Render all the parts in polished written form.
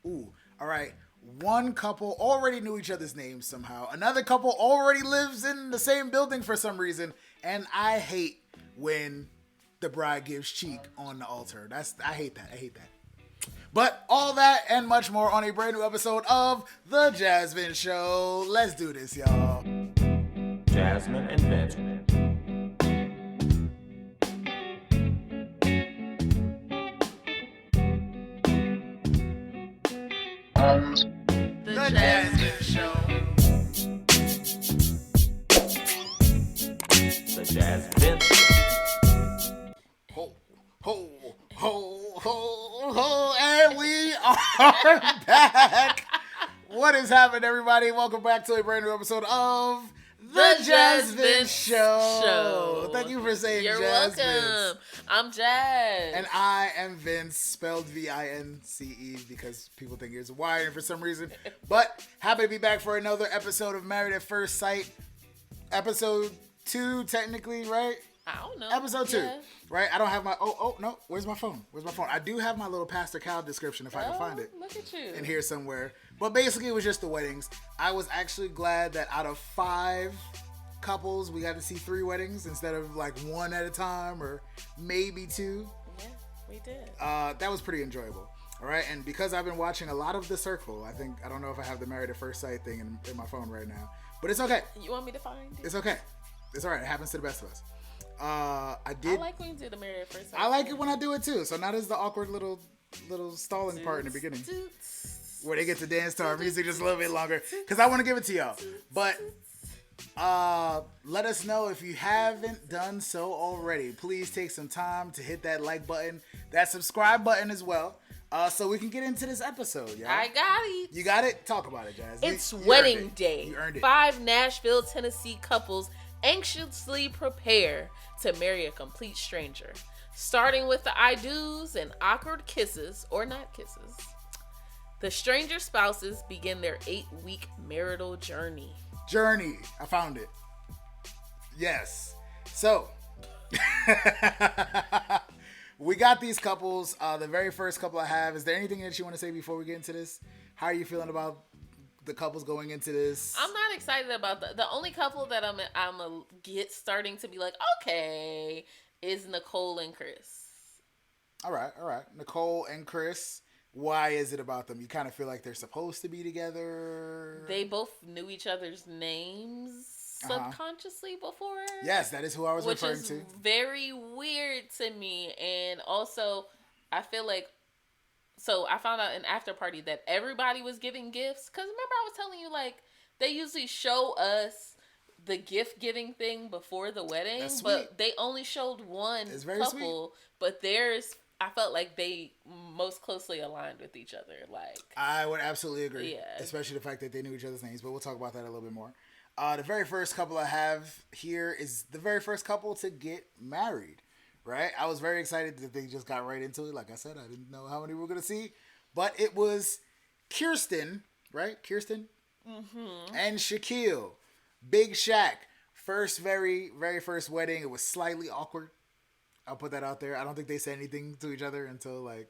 Ooh, all right. One couple already knew each other's names somehow. Another couple already lives in the same building for some reason, and I hate when the bride gives cheek on the altar. I hate that. I hate that. But all that and much more on a brand new episode of The JasVynce Show. Let's do this, y'all. Jasmyne and Vince. The JasVynce Show. The JasVynce. Ho, ho, ho, ho, ho, and we are back. What is happening, everybody? Welcome back to a brand new episode of The JasVynce Show. Thank you for saying You're Jasmyne. welcome. I'm Jazz. And I am Vince, spelled Vince, because people think it's a Y for some reason. But happy to be back for another episode of Married at First Sight. Episode 2, technically, right? I don't know. Episode 2, Yeah. right? I don't have my, no, where's my phone? I do have my little Pastor Cal description if I can find it. Look at you. In here somewhere. But basically it was just the weddings. I was actually glad that out of 5 couples, we got to see 3 weddings instead of like 1 at a time or maybe 2. Yeah, we did. That was pretty enjoyable. All right, and because I've been watching a lot of The Circle, I don't know if I have the Married at First Sight thing in my phone right now, but it's okay. You want me to find it? It's okay. It's all right. It happens to the best of us. I like when you do the Married at First Sight. I like it when I do it too. So now there's the awkward little stalling part in the beginning where they get to dance to our music just a little bit longer because I want to give it to y'all. But let us know if you haven't done so already. Please take some time to hit that like button, that subscribe button as well, so we can get into this episode, y'all. I got it. You got it? Talk about it, Jazz. It's You wedding earned it. day. You earned it. 5 Nashville, Tennessee couples anxiously prepare to marry a complete stranger. Starting with the I do's and awkward kisses or not kisses. The stranger spouses begin their 8-week marital journey. I found it. Yes. So, we got these couples. The very first couple I have. Is there anything that you want to say before we get into this? How are you feeling about the couples going into this? I'm not excited about the only couple that I'm a get starting to be like, okay, is Nicole and Chris. All right. Nicole and Chris. Why is it about them? You kind of feel like they're supposed to be together. They both knew each other's names subconsciously before. Yes, that is who I was referring to. Which is very weird to me. And also, I feel like, so I found out in after party that everybody was giving gifts. Because remember I was telling you, like, they usually show us the gift giving thing before the wedding. That's but sweet. they only showed one It's very couple. sweet. But theirs, I felt like they most closely aligned with each other. Like, I would absolutely agree. Yeah. Especially the fact that they knew each other's names, but we'll talk about that a little bit more. The very first couple I have here is the very first couple to get married, right? I was very excited that they just got right into it. Like I said, I didn't know how many we were going to see, but it was Kirsten, right? Kirsten? Mm-hmm. And Shaquille. Big Shaq. Very first wedding. It was slightly awkward. I'll put that out there. I don't think they said anything to each other until like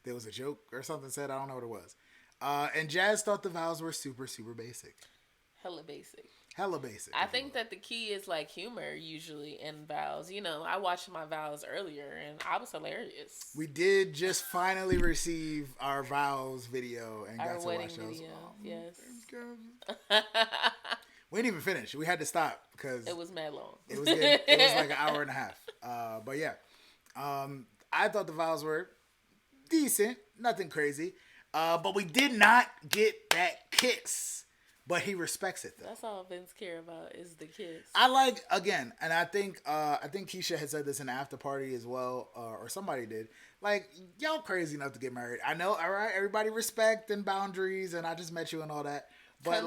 there was a joke or something said. I don't know what it was. And Jazz thought the vows were super, super basic. hella basic. Hella basic. I think that the key is like humor usually in vows. You know, I watched my vows earlier and I was hilarious. We did just finally receive our vows video and Our got to wedding watch those. video, Oh, yes. We didn't even finish. We had to stop because It was mad long. it was like an hour and a half. But yeah, I thought the vows were decent, nothing crazy. But we did not get that kiss. But he respects it though. That's all Vince care about is the kiss. I like, again, and I think Keisha had said this in the after party as well, or somebody did. Like, y'all crazy enough to get married. I know, all right, everybody respect and boundaries, and I just met you and all that. But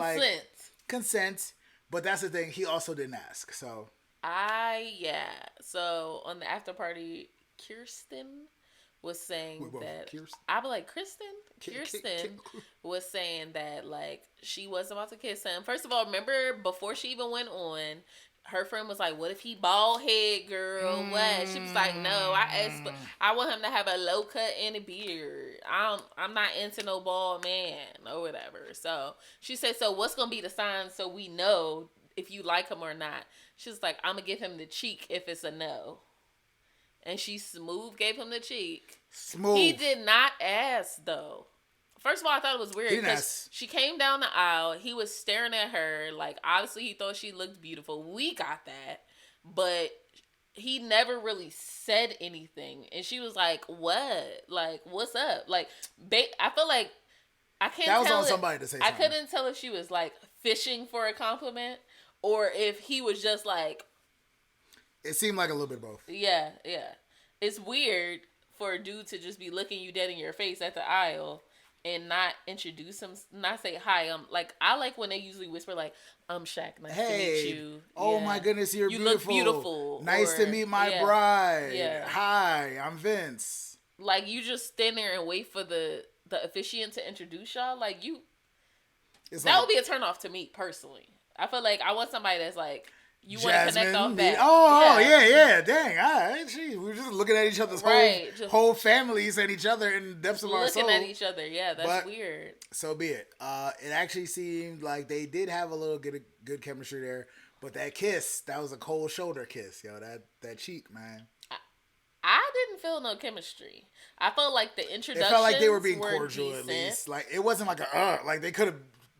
consent. But that's the thing. He also didn't ask. So So on the after party, Kirsten was saying that Kirsten? I be like Kirsten was saying that like she was about to kiss him. First of all, remember before she even went on, her friend was like, what if he bald head, girl? What? She was like, no, I want him to have a low cut and a beard. I'm not into no bald man or whatever. So she said, so what's going to be the sign so we know if you like him or not? She's like, I'm going to give him the cheek if it's a no. And she gave him the cheek. Smooth. He did not ask, though. First of all, I thought it was weird because she came down the aisle. He was staring at her. Like, obviously, he thought she looked beautiful. We got that. But he never really said anything. And she was like, what? Like, what's up? Like, I feel like I can't tell. That was on somebody to say something. I couldn't tell if she was, like, fishing for a compliment or if he was just, like... It seemed like a little bit of both. Yeah. It's weird for a dude to just be looking you dead in your face at the aisle and not introduce him, not say hi. I like when they usually whisper like, I'm Shaq, nice to meet you. Oh my goodness, you beautiful. Look beautiful. Nice to meet my bride. Yeah. Hi, I'm Vince. Like, you just stand there and wait for the officiant to introduce y'all. Like, that would be a turnoff to me personally. I feel like I want somebody that's like, you want to connect off that. Oh, yeah. Dang. All right. We're just looking at each other's whole families and each other in the depths of our soul. Looking at each other. Yeah, that's weird. So be it. It actually seemed like they did have a little good chemistry there. But that kiss, that was a cold shoulder kiss. Yo, that cheek, man. I didn't feel no chemistry. I felt like the introductions It felt like they were being cordial decent. At least. Like, it wasn't like like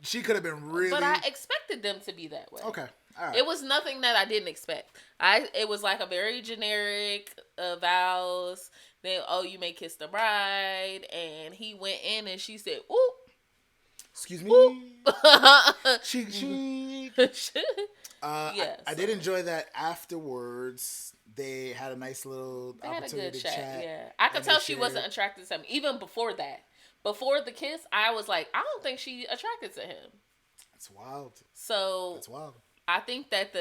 she could have been really. But I expected them to be that way. Okay. Right. It was nothing that I didn't expect. It was like a very generic vows. Then, you may kiss the bride, and he went in and she said, "Ooh, excuse me, cheek." I did enjoy that. Afterwards, they had a nice little opportunity to chat. Yeah, I could tell she wasn't attracted to him even before that. Before the kiss, I was like, I don't think she attracted to him. That's wild. So that's wild. I think that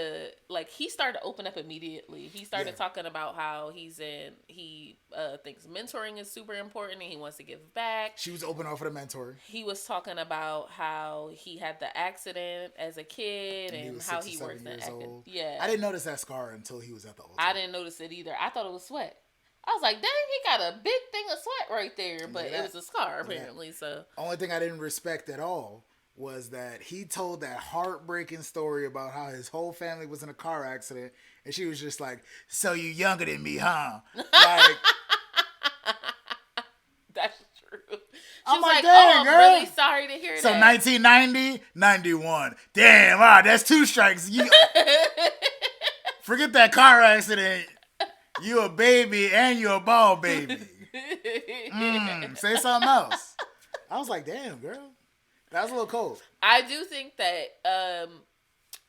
he started to open up immediately. He started talking about how he thinks mentoring is super important and he wants to give back. She was open off of the mentor. He was talking about how he had the accident as a kid and how he works in acting. Yeah. I didn't notice that scar until he was at the altar. I didn't notice it either. I thought it was sweat. I was like, dang, he got a big thing of sweat right there. But it was a scar, apparently. So only thing I didn't respect at all was that he told that heartbreaking story about how his whole family was in a car accident, and she was just like, "So you younger than me, huh?" Like, that's true. She I'm was like, "Dang, I'm girl. really sorry to hear so that." 1990, 91. Damn, wow, that's 2 strikes. Forget that car accident. You a baby and you a ball baby. Say something else. I was like, damn, girl. That was a little cold. I do think that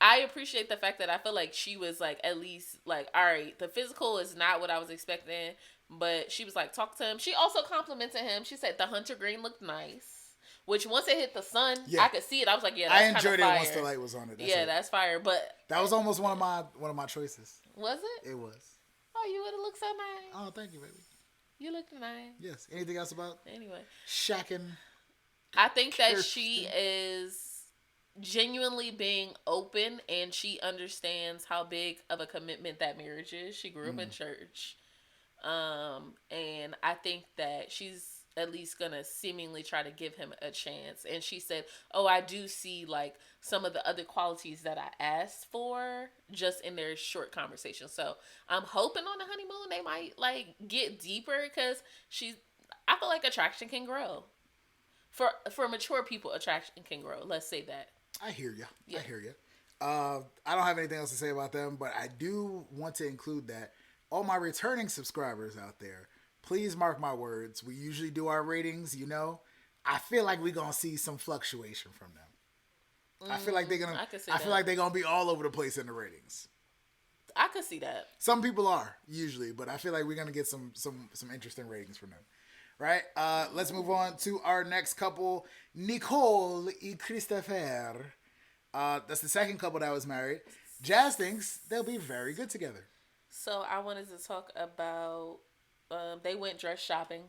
I appreciate the fact that I feel like she was like, at least like, all right, the physical is not what I was expecting, but she was like, talk to him. She also complimented him. She said the hunter green looked nice, which once it hit the sun, I could see it. I was like, yeah, that's kind of fire. I enjoyed it once the light was on it. That's fire. But that was almost one of my choices. Was it? It was. Oh, you would have looked so nice. Oh, thank you, baby. You looked nice. Yes. Anything else about? Anyway. Shacking. I think that she is genuinely being open and she understands how big of a commitment that marriage is. She grew up in church. And I think that she's at least gonna seemingly try to give him a chance. And she said, I do see like some of the other qualities that I asked for just in their short conversation. So I'm hoping on the honeymoon they might like get deeper because I feel like attraction can grow. For mature people, attraction can grow. Let's say that. I hear you. Yeah. I hear you. I don't have anything else to say about them, but I do want to include that all my returning subscribers out there, please mark my words. We usually do our ratings, I feel like we're going to see some fluctuation from them. I feel like they're going to I feel like they're going to be all over the place in the ratings. I could see that. Some people are usually, but I feel like we're going to get some interesting ratings from them. Right? Let's move on to our next couple, Nicole and Christopher. That's the second couple that was married. Jazz thinks they'll be very good together. So I wanted to talk about, they went dress shopping.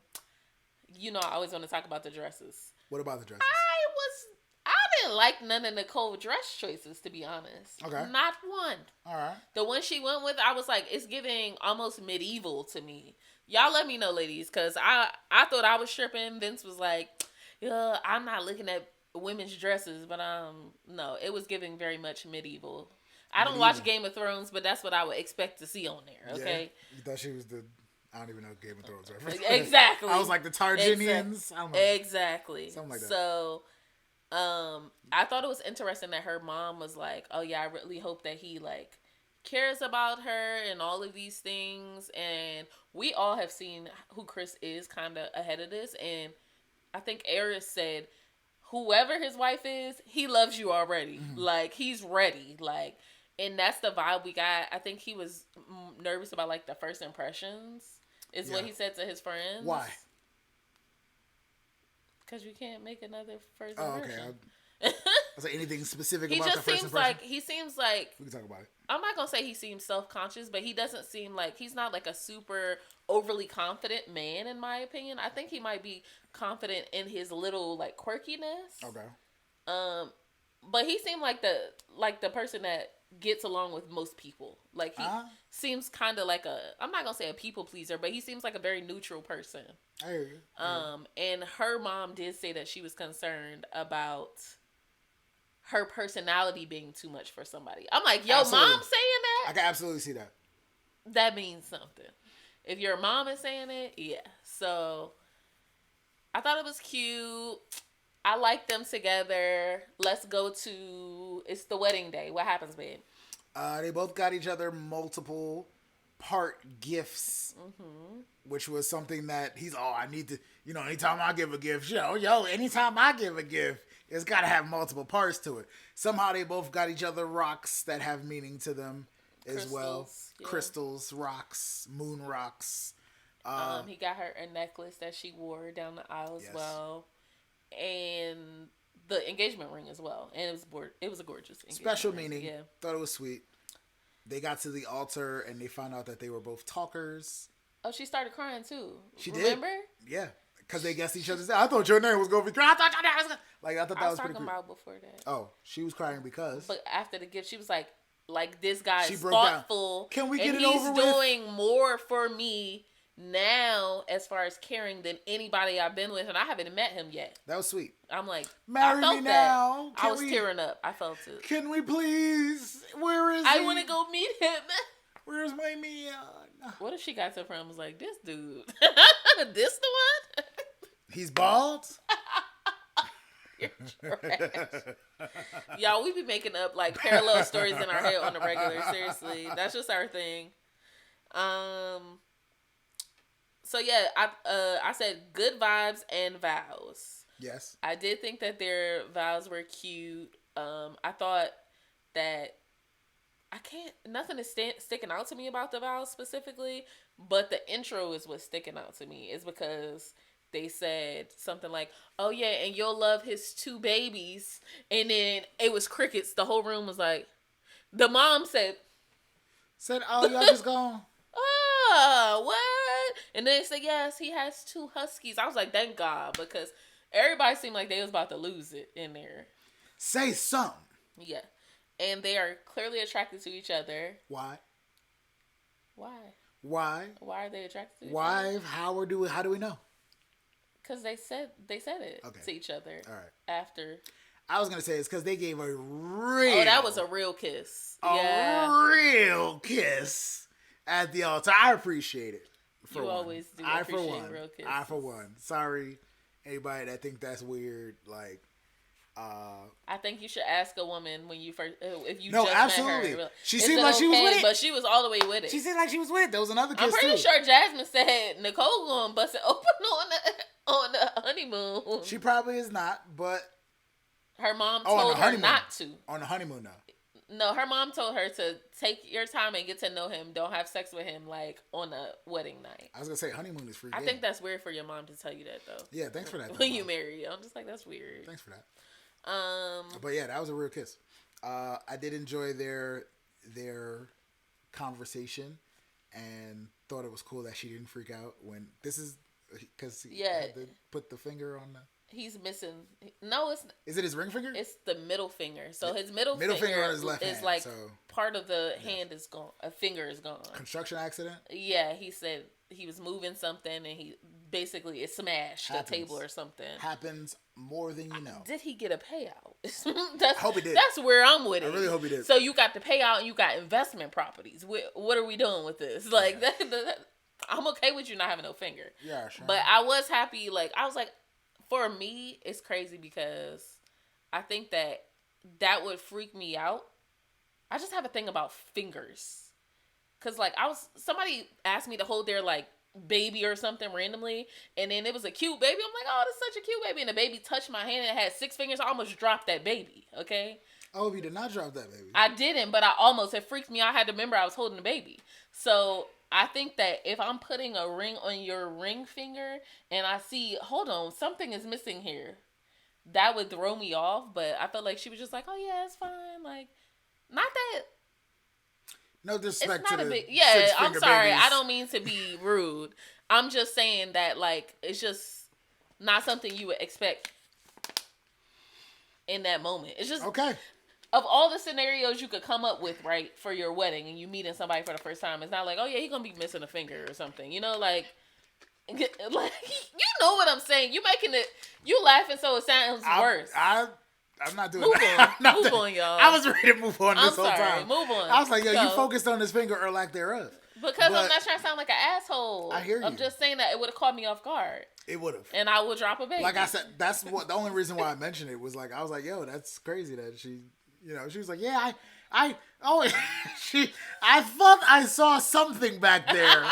I always want to talk about the dresses. What about the dresses? I didn't like none of Nicole dress choices, to be honest. Okay. Not one. All right. The one she went with, I was like, it's giving almost medieval to me. Y'all let me know, ladies, because I thought I was tripping. Vince was like, yeah, I'm not looking at women's dresses, but no, it was giving very much medieval. I don't watch Game of Thrones, but that's what I would expect to see on there, okay? Yeah. You thought she was the... I don't even know Game of Thrones reference. Exactly. I was like the Targaryen. I don't know. Exactly. Something like that. So, I thought it was interesting that her mom was like, "Oh yeah, I really hope that he like cares about her and all of these things." And we all have seen who Chris is kind of ahead of this, and I think Aris said, "Whoever his wife is, he loves you already. Mm-hmm. Like he's ready. Like." And that's the vibe we got. I think he was nervous about like the first impressions. Is what he said to his friends. Why? Because you can't make another first impression. Okay. Was there anything specific about the first impression? He seems like... We can talk about it. I'm not going to say he seems self-conscious, but he doesn't seem like... He's not like a super overly confident man, in my opinion. I think he might be confident in his little like quirkiness. Okay. But he seemed like the person that gets along with most people. Like he seems kind of like I'm not gonna say a people pleaser, but he seems like a very neutral person. I hear you. And her mom did say that she was concerned about her personality being too much for somebody. I'm like, yo, absolutely. Mom saying that? I can absolutely see that. That means something. If your mom is saying it, yeah. So I thought it was cute. I like them together. Let's go to... It's the wedding day. What happens, babe? They both got each other multiple part gifts, which was something that he's, I need to, anytime I give a gift, anytime I give a gift, it's got to have multiple parts to it. Somehow they both got each other rocks that have meaning to them as well. Yeah. Crystals, rocks, moon rocks. He got her a necklace that she wore down the aisle as well. And the engagement ring as well, and it was a gorgeous special ring. Meaning. Yeah, thought it was sweet. They got to the altar and they found out that they were both talkers. Oh, she started crying too. She remember? Did. Yeah, because they guessed each other's. I thought your name was gonna be crying. I thought your name was gonna... I thought that was pretty cool. I was talking about before that. Oh, she was crying because. But after the gift, she was like this guy is thoughtful. Down. Can we get it over with? He's doing more for me now as far as caring than anybody I've been with, and I haven't met him yet. That was sweet. I'm like, marry me now. I was tearing up. I felt it. Can we please? Where is he? I want to go meet him. Where's my man? What if she got to her friend and was like, this dude, this the one? He's bald? You're trash. Y'all, we be making up like parallel stories in our head on the regular. Seriously, that's just our thing. So yeah, I said good vibes and vows. Yes. I did think that their vows were cute. I thought that nothing is sticking out to me about the vows specifically, but the intro is what's sticking out to me. Is because they said something like, "Oh yeah, and you'll love his 2 babies," and then it was crickets. The whole room was like, the mom said, "Oh, y'all just gone." Oh, what? And then they said, yes, he has 2 huskies. I was like, thank God, because everybody seemed like they was about to lose it in there. Say something. Yeah. And they are clearly attracted to each other. Why? Why are they attracted to each other? How do we know? Because they said it to each other. All right. After. I was going to say it's because they gave a real... Oh, that was a real kiss. Real kiss at the altar. I appreciate it. You always do appreciate real kisses. I for one. Sorry, anybody that think that's weird. Like, I think you should ask a woman when you first, if you just absolutely. Met her. She seemed like she was with it, but she was all the way with it. She seemed like she was with it. There was another kiss I'm pretty sure Jasmine said Nicole gonna bust it open on the honeymoon. She probably is not, but her mom told her not to. On the honeymoon, now. No, her mom told her to take your time and get to know him. Don't have sex with him like on a wedding night. I was gonna say honeymoon is free. I think that's weird for your mom to tell you that though. Yeah, thanks for that. When you marry, I'm just like, that's weird. Thanks for that. But yeah, that was a real kiss. I did enjoy their conversation and thought it was cool that she didn't freak out when this is because he had to put the finger on the. He's missing. No, Is it his ring finger? it's the middle finger. So his middle finger on his left is hand, like so- part of the hand is gone. A finger is gone. Construction accident? Yeah, he said he was moving something and he basically it smashed Happens. a table or something. Happens more than you know. Did he get a payout? I hope he did. That's where I'm with it. I really hope he did. So you got the payout and you got investment properties. What are we doing with this? Like, I'm okay with you not having no finger. Yeah, sure. But I was happy. Like, I was like, for me, it's crazy because I think that would freak me out. I just have a thing about fingers. Cause like somebody asked me to hold their like baby or something randomly, and then it was a cute baby. I'm like, oh, that's such a cute baby, and the baby touched my hand and it had 6 fingers. I almost dropped that baby. Okay. Oh, you did not drop that baby. I didn't, but it freaked me out. I had to remember I was holding the baby. So I think that if I'm putting a ring on your ring finger and I see, hold on, something is missing here, that would throw me off. But I felt like she was just like, oh yeah, it's fine. Like, not that. No disrespect It's not to a the big. Yeah, I'm sorry. babies. I don't mean to be rude. I'm just saying that like it's just not something you would expect in that moment. It's just Okay. Of all the scenarios you could come up with, right, for your wedding and you meeting somebody for the first time. It's not like, oh yeah, he's gonna be missing a finger or something. You know, like you know what I'm saying. You making it. You laughing so it sounds worse. I'm not doing Move that. on. Move on, y'all. I was ready to move on this I'm whole sorry. time. Move on. I was like, yo, you So- focused on this finger or lack thereof. Because But I'm not trying to sound like an asshole. I hear you. I'm just saying that it would have caught me off guard. It would have. And I would drop a baby. Like I said, that's what the only reason why I mentioned it was like I was like, yo, that's crazy that she, you know, she was like, yeah, I thought I saw something back there.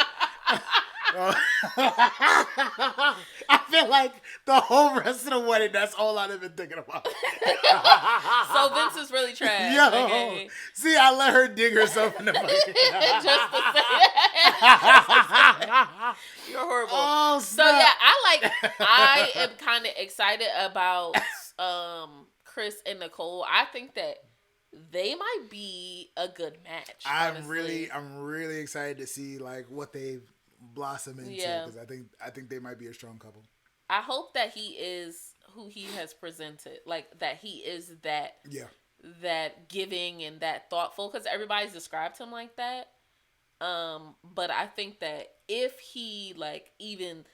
I feel like the whole rest of the wedding, that's all I've been thinking about. So Vince is really trash. Yo, Okay? see, I let her dig herself in the bucket. Just to say that. You're horrible. Oh, So snap. yeah, I am kind of excited about Chris and Nicole. I think that they might be a good match. I'm honestly. really excited to see like what they blossom into because I think they might be a strong couple. I hope that he is who he has presented, like that he is that that giving and that thoughtful, because everybody's described him like that. But I think that if he like even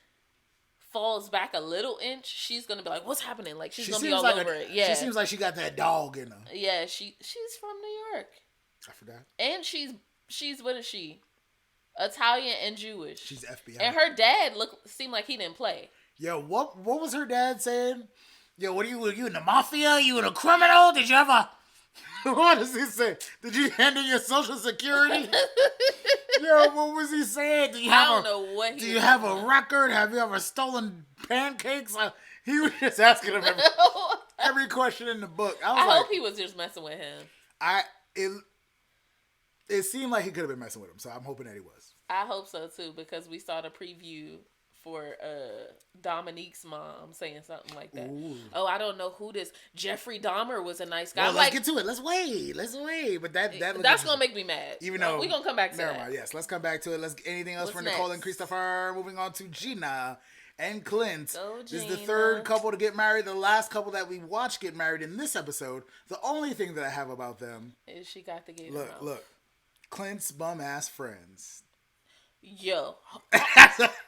falls back a little inch, she's gonna be like, "What's happening?" Like she's gonna be all over it. Yeah, she seems like she got that dog in her. Yeah, she's from New York, I forgot. and she's what is she? Italian and Jewish. She's FBI. And her dad seemed like he didn't play. Yo, what was her dad saying? Yo, what are you in the mafia? You in a criminal? Did you ever? What does he say? Did you hand in your social security? Yo, what was he saying? Do you have Do you have a record? Have you ever stolen pancakes? He was just asking him every question in the book. I hope he was just messing with him. It seemed like he could have been messing with him, so I'm hoping that he was. I hope so too, because we saw the preview for Dominique's mom saying something like that. Ooh. Oh, I don't know who this Jeffrey Dahmer was a nice guy. Well, let's get to it. Let's wait. But that's gonna make me mad. Even though we're gonna come back to that. Never mind. Yes, let's come back to it. Anything else for Nicole and Christopher? Moving on to Gina and Clint. This is the third couple to get married. The last couple that we watched get married in this episode. The only thing that I have about them is she got to get look. Clint's bum ass friends. Yo.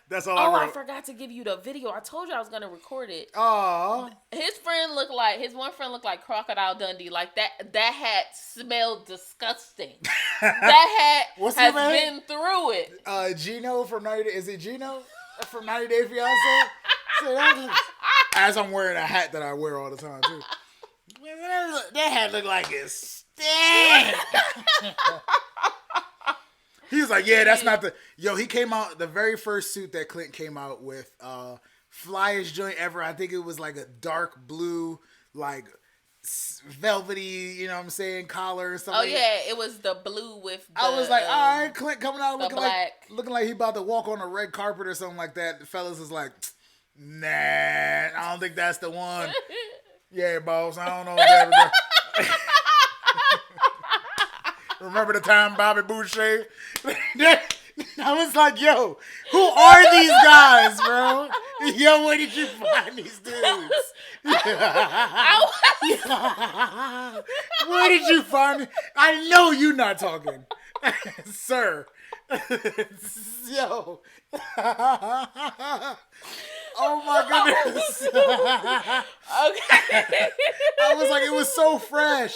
That's all I wrote. I forgot to give you the video. I told you I was gonna record it. Oh. His one friend looked like Crocodile Dundee. Like that hat smelled disgusting. That hat has been through it. Gino from 90 Day. Is it Gino from 90 Day Fiancé? As I'm wearing a hat that I wear all the time too. That hat looked like it stank. He was like, yeah, that's not the... Yo, he came out... The very first suit that Clint came out with, flyest joint ever. I think it was like a dark blue, like, velvety, you know what I'm saying, collar and stuff like that. Oh, yeah. It was the blue with the... I was like, all right, Clint coming out looking black. looking like he about to walk on a red carpet or something like that. The fellas is like, nah, I don't think that's the one. Yeah, boss, I don't know if that was Remember the time Bobby Boucher? I was like, yo, who are these guys, bro? Yo, where did you find these dudes? Where did you find me? I know you not talking. Sir. Yo. Oh my goodness. Okay. I was like, it was so fresh.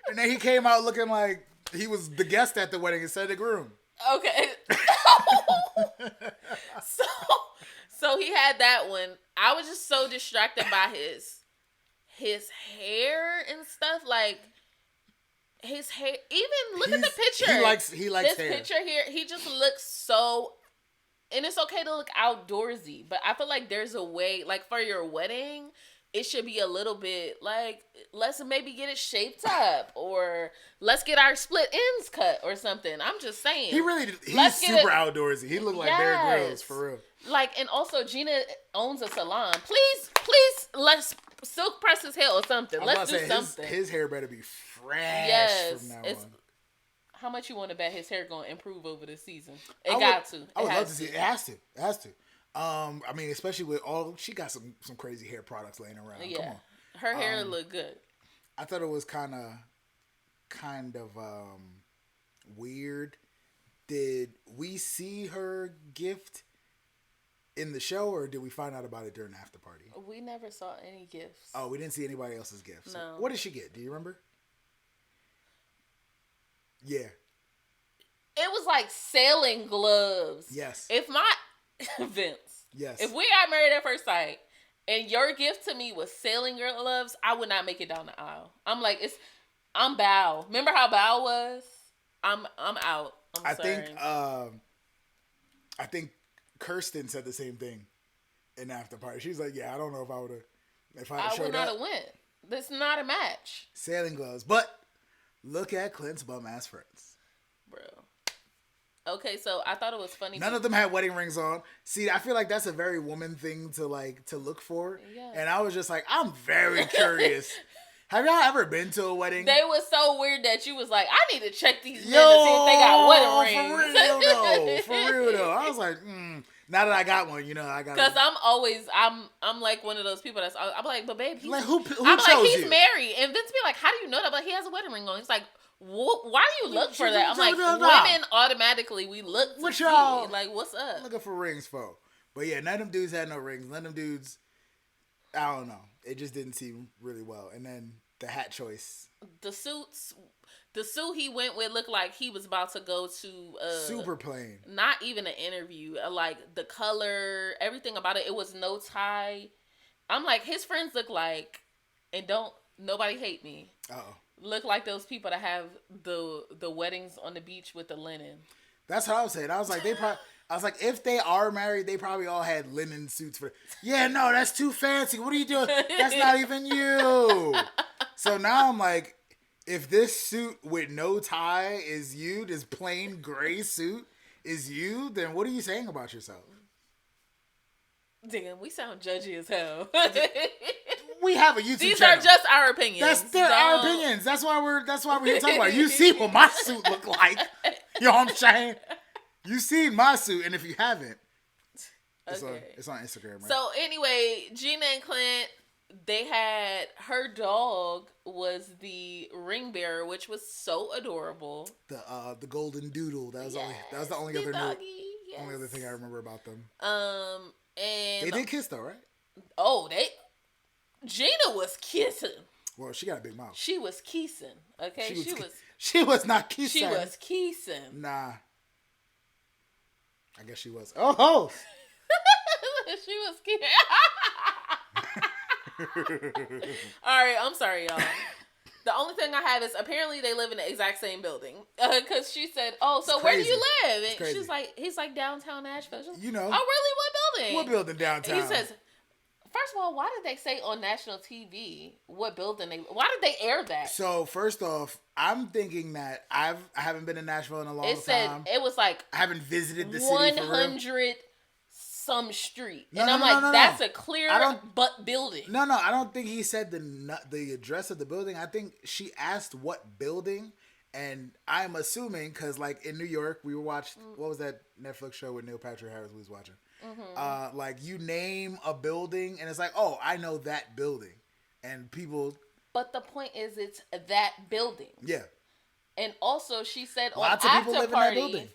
And then he came out looking like he was the guest at the wedding instead of the groom. Okay. So he had that one. I was just so distracted by his hair and stuff. Like his hair. Even look at the picture. He likes this hair. picture here. He just looks so. And it's okay to look outdoorsy, but I feel like there's a way. Like for your wedding, it should be a little bit like, let's maybe get it shaped up, or let's get our split ends cut or something. I'm just saying. He's super outdoorsy. He looked like Bear Grylls, for real. Like, and also Gina owns a salon. Please, let's silk press his hair or something. Let's do something. His hair better be fresh from now on. How much you want to bet his hair going to improve over the season? I would love to see it. It has to. I mean, especially with she got some crazy hair products laying around. Yeah. Come on. Her hair look good. I thought it was kind of weird. Did we see her gift in the show, or did we find out about it during the after party? We never saw any gifts. Oh, we didn't see anybody else's gifts. No. What did she get? Do you remember? Yeah. It was like sailing gloves. Yes. If my Vince. Yes. If we got married at first sight and your gift to me was sailing gloves, I would not make it down the aisle. I'm like, I'm Bow. Remember how Bow was? I'm out. I'm sorry. I think Kirsten said the same thing in the after party. She was like, yeah, I don't know if I would have I would not have went. This is not a match. Sailing gloves. But look at Clint's bum ass friends. Bro. Okay, so I thought it was funny. None of them had wedding rings on. See, I feel like that's a very woman thing to look for. Yeah. And I was just like, I'm very curious. Have y'all ever been to a wedding? They was so weird that you was like, I need to check these men to see if they got wedding rings. For real though. I was like, now that I got one, I got. Because I'm like one of those people I'm like, but babe, like who I'm chose like, he's you? married, and Vince be like, how do you know that? But he has a wedding ring on. He's like, why do you look for that? I'm like, women automatically we look to see. Like, what's up? Looking for rings for. But yeah, none of them dudes had no rings. None of them dudes, I don't know. It just didn't seem really well. And then the hat choice. The suit he went with looked like he was about to go to super plain. Not even an interview. Like the color, everything about it. It was no tie. I'm like, his friends look like, and don't nobody hate me. Look like those people that have the weddings on the beach with the linen. That's what I was saying. I was like, if they are married, they probably all had linen suits for. Yeah, no, that's too fancy. What are you doing? That's not even you. So now I'm like, if this suit with no tie is you, this plain gray suit is you, then what are you saying about yourself? Damn, we sound judgy as hell. We have a YouTube These channel. are just our opinions. They're our opinions. That's why we're here talking about it. You see what my suit look like. You know what I'm saying? You seen my suit, and if you haven't, it's on Instagram, right? So anyway, Gina and Clint, they had her dog was the ring bearer, which was so adorable. The golden doodle. That was the only other note. Only other thing I remember about them. And they did kiss though, right? Oh, Gina was kissing. Well, she got a big mouth. She was kissing. Okay, she was not kissing. She was kissing. Nah. I guess she was. Oh. She was kissing. All right, I'm sorry, y'all. The only thing I have is apparently they live in the exact same building. Because she said, "Oh, so where do you live?" And she's like, "He's like downtown Nashville." Like, oh, really? What building? What building downtown? He says, first of all, why did they say on national TV what building why did they air that? So first off, I'm thinking that I haven't been in Nashville in a long time. It said it was like I haven't visited the city for 100 some street, and I'm like, that's a clear but building. No, I don't think he said the address of the building. I think she asked what building, and I'm assuming because like in New York we were watching what was that Netflix show with Neil Patrick Harris we was watching. Like you name a building and it's like, oh, I know that building, and people. But the point is, it's that building. Yeah. And also, she said Lots of people live in that building.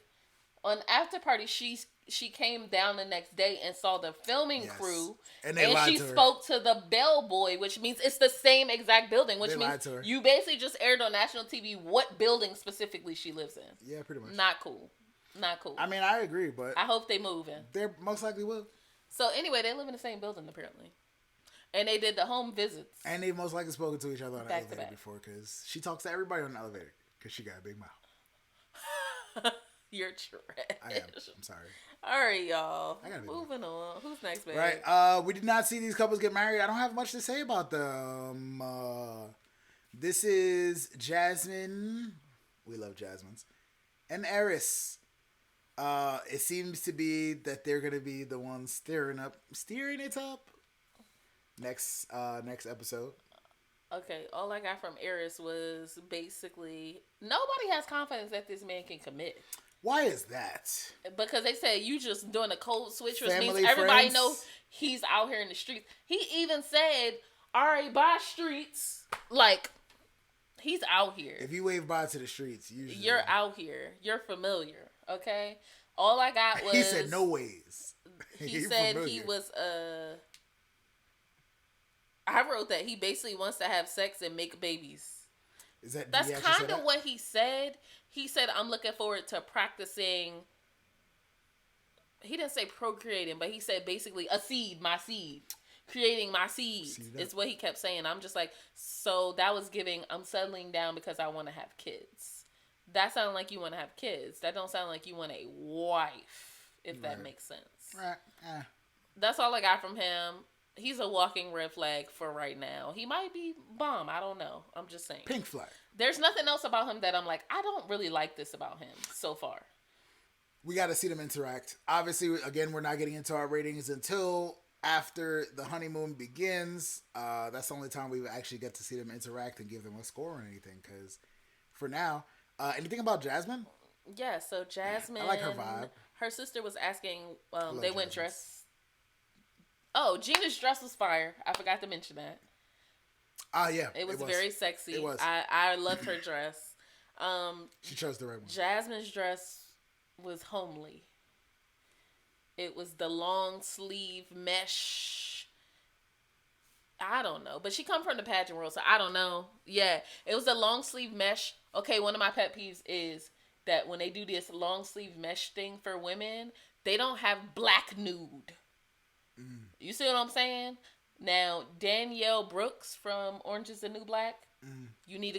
On after party, she came down the next day and saw the filming crew, and she spoke to the bellboy, which means it's the same exact building. Which means you basically just aired on national TV what building specifically she lives in. Yeah, pretty much. Not cool. Not cool. I mean, I agree, but I hope they move in. They most likely will. So anyway, they live in the same building apparently, and they did the home visits. And they've most likely spoken to each other on the elevator before, because she talks to everybody on the elevator because she got a big mouth. You're trash. I am. I'm sorry. All right, y'all. Moving on. Who's next, baby? Right. We did not see these couples get married. I don't have much to say about them. This is Jasmine. We love Jasmyne's. And Eris. It seems to be that they're gonna be the ones steering it up. Next episode. Okay, all I got from Eris was basically nobody has confidence that this man can commit. Why is that? Because they said you just doing a code switch, which Family, means everybody friends? knows he's out here in the streets. He even said, "All right, bye streets." Like he's out here. If you wave bye to the streets, usually you're out here. You're familiar. Okay. All I got was he said no ways. He said familiar. He was I wrote that he basically wants to have sex and make babies. That's kind of what he said. He said, I'm looking forward to practicing. He didn't say procreating, but he said basically a seed, my seed. Creating my seed is what he kept saying. I'm just like, so that was giving, I'm settling down because I want to have kids. That sounds like you want to have kids. That don't sound like you want a wife, if that makes sense. Right. That's all I got from him. He's a walking red flag for right now. He might be bomb. I don't know. I'm just saying. Pink flag. There's nothing else about him that I'm like, I don't really like this about him so far. We got to see them interact. Obviously, again, we're not getting into our ratings until after the honeymoon begins. That's the only time we actually get to see them interact and give them a score or anything. Because for now, anything about Jasmine? Yeah, so Jasmine. I like her vibe. Her sister was asking, they went dress. Oh, Gina's dress was fire. I forgot to mention that. Yeah. It was very sexy. It was. I loved her dress. She chose the right one. Jasmine's dress was homely. It was the long sleeve mesh. I don't know. But she come from the pageant world, so I don't know. Yeah. It was a long sleeve mesh. Okay, one of my pet peeves is that when they do this long sleeve mesh thing for women, they don't have black nude. You see what I'm saying? Now, Danielle Brooks from Orange is the New Black, y'all need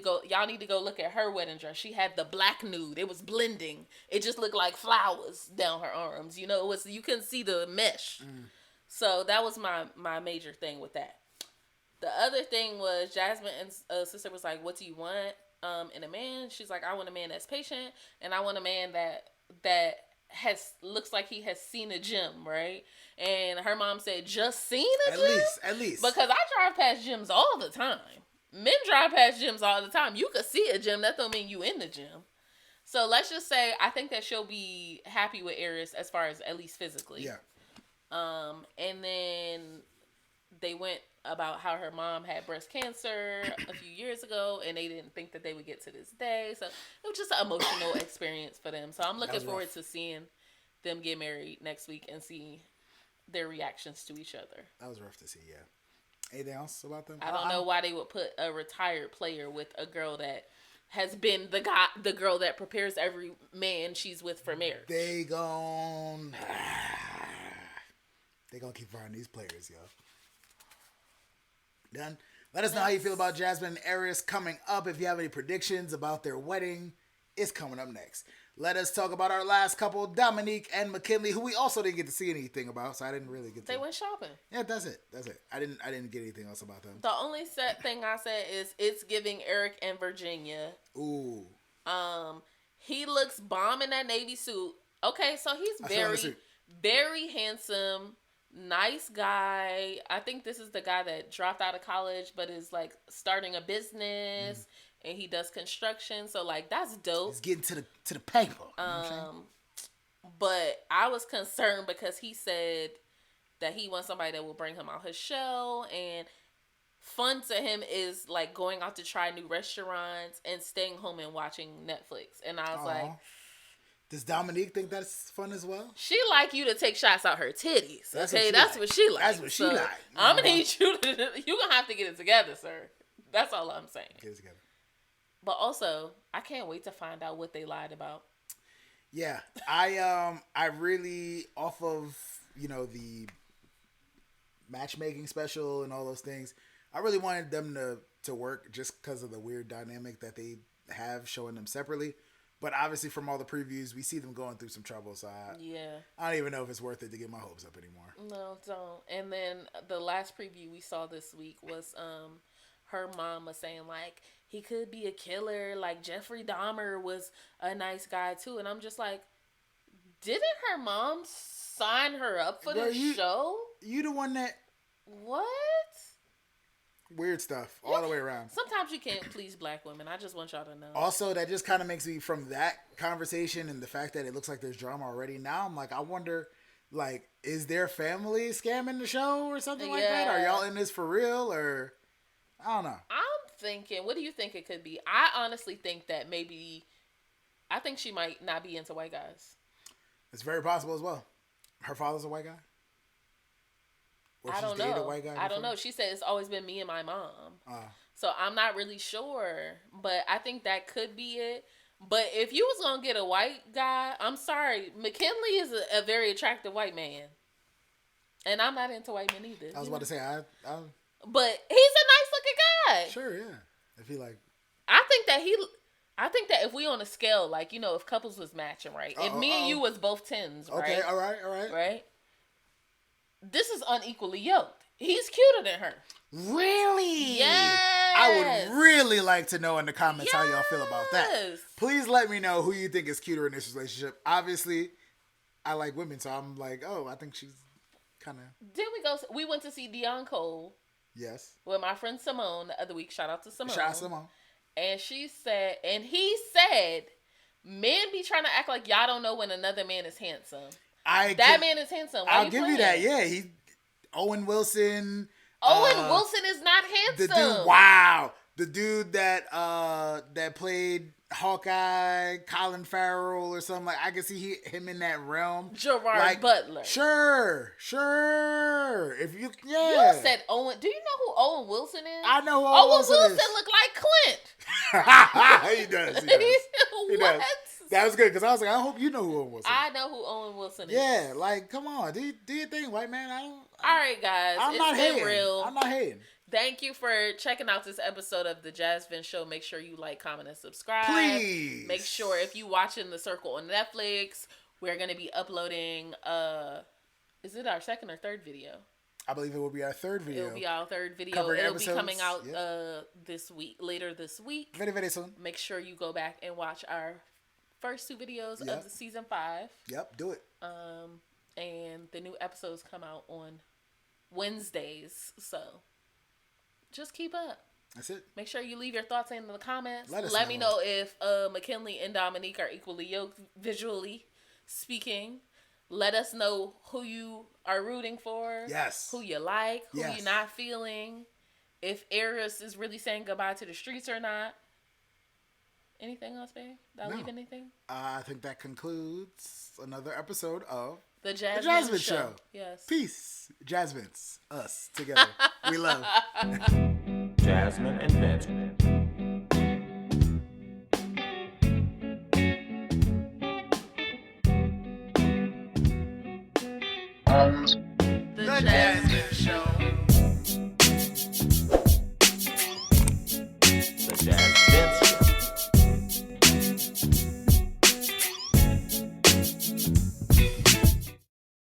to go look at her wedding dress. She had the black nude. It was blending. It just looked like flowers down her arms. You know, you couldn't see the mesh. So that was my major thing with that. The other thing was Jasmine and sister was like, what do you want in a man? She's like, I want a man that's patient, and I want a man that looks like he has seen a gym, right? And her mom said, just seen a gym? At least. Because I drive past gyms all the time. Men drive past gyms all the time. You could see a gym. That don't mean you in the gym. So let's just say, I think that she'll be happy with Eris as far as at least physically. Yeah. And then they went about how her mom had breast cancer a few years ago, and they didn't think that they would get to this day. So it was just an emotional experience for them. So I'm looking forward to seeing them get married next week and see their reactions to each other. That was rough to see, yeah. Anything else about them? I don't know why they would put a retired player with a girl that has been the girl that prepares every man she's with for marriage. They gonna keep firing these players, yo. Done. Let us know how you feel about Jasmine and Eris coming up. If you have any predictions about their wedding, it's coming up next. Let us talk about our last couple, Dominique and McKinley, who we also didn't get to see anything about, so I didn't really get to. They went shopping. Yeah, that's it. I didn't get anything else about them. The only thing I said is it's giving Eric and Virginia. Ooh. He looks bomb in that navy suit. Okay, so he's very handsome, nice guy. I think this is the guy that dropped out of college but is like starting a business. And he does construction, so like that's dope. He's getting to the paper. But I was concerned because he said that he wants somebody that will bring him out his shell, and fun to him is like going out to try new restaurants and staying home and watching Netflix. And I was like, does Dominique think that's fun as well? she like you to take shots out her titties. That's Okay, what she that's like. what she like. That's what she like. I'm gonna need you to. You gonna have to get it together, sir. That's all I'm saying. Get it together. But also, I can't wait to find out what they lied about. Yeah, I really, off of, you know, the matchmaking special and all those things, I really wanted them to work just because of the weird dynamic that they have showing them separately. But obviously from all the previews, we see them going through some trouble. So I don't even know if it's worth it to get my hopes up anymore. No, don't. And then the last preview we saw this week was her mom was saying like, he could be a killer. Like Jeffrey Dahmer was a nice guy too. And I'm just like, didn't her mom sign her up for the show? You the one that... What? Weird stuff all the way around. Sometimes you can't please black women. I just want y'all to know. Also, that just kind of makes me, from that conversation and the fact that it looks like there's drama already, now I'm like, I wonder, like, is their family scamming the show or something like that? Are y'all in this for real, or... I don't know. I'm thinking, what do you think it could be? I honestly think that maybe, I think she might not be into white guys. It's very possible as well. Her father's a white guy? Or I don't dated know. A white guy I don't before? know. She said it's always been me and my mom. So I'm not really sure. But I think that could be it. But if you was going to get a white guy, I'm sorry. McKinley is a very attractive white man. And I'm not into white men either. I was about to say, but he's a nice looking guy. Sure, yeah. If he like... I think that if we on a scale, like, you know, if couples was matching, right? If me and you was both 10s, right? Okay, all right. Right? This is unequally yoked. He's cuter than her. Really? Yes. I would really like to know in the comments how y'all feel about that. Please let me know who you think is cuter in this relationship. Obviously, I like women, so I'm like, oh, I think she's kind of... Then we went to see Deion Cole. Yes. With my friend Simone the other week. Shout out to Simone. Shout out to Simone. And he said, men be trying to act like y'all don't know when another man is handsome. That man is handsome. I'll give you that. Yeah, Owen Wilson. Owen Wilson is not handsome. The dude that played Hawkeye, Colin Farrell or something, like, I can see him in that realm. Gerard Butler. Sure. If you said Owen. Do you know who Owen Wilson is? I know who Owen Wilson look like Clint. He does. He does. That was good because I was like, I hope you know who Owen Wilson is. I know who Owen Wilson is. Yeah, like, come on, do your thing, white man. All right, guys. I'm not hating. Real. I'm not hating. Thank you for checking out this episode of the JasVynce Show. Make sure you like, comment, and subscribe. Please. Make sure if you watching The Circle on Netflix, we're going to be uploading, is it our second or third video? I believe it will be our third video. It'll be our third video. Covering It'll episodes. be coming out later this week. Very, very soon. Make sure you go back and watch our first two videos of the season 5. Yep, do it. And the new episodes come out on Wednesdays, so just keep up. That's it. Make sure you leave your thoughts in the comments. Let me know if McKinley and Dominique are equally yoked visually speaking. Let us know who you are rooting for. Yes. Who you like. Who you're not feeling. If Eris is really saying goodbye to the streets or not. Anything else, babe? Did I leave anything? I think that concludes another episode of The JasVynce Show. Yes. Peace. JasVynce. Us. Together. We love. Jasmyne and Vince. The JasVynce Show. The JasVynce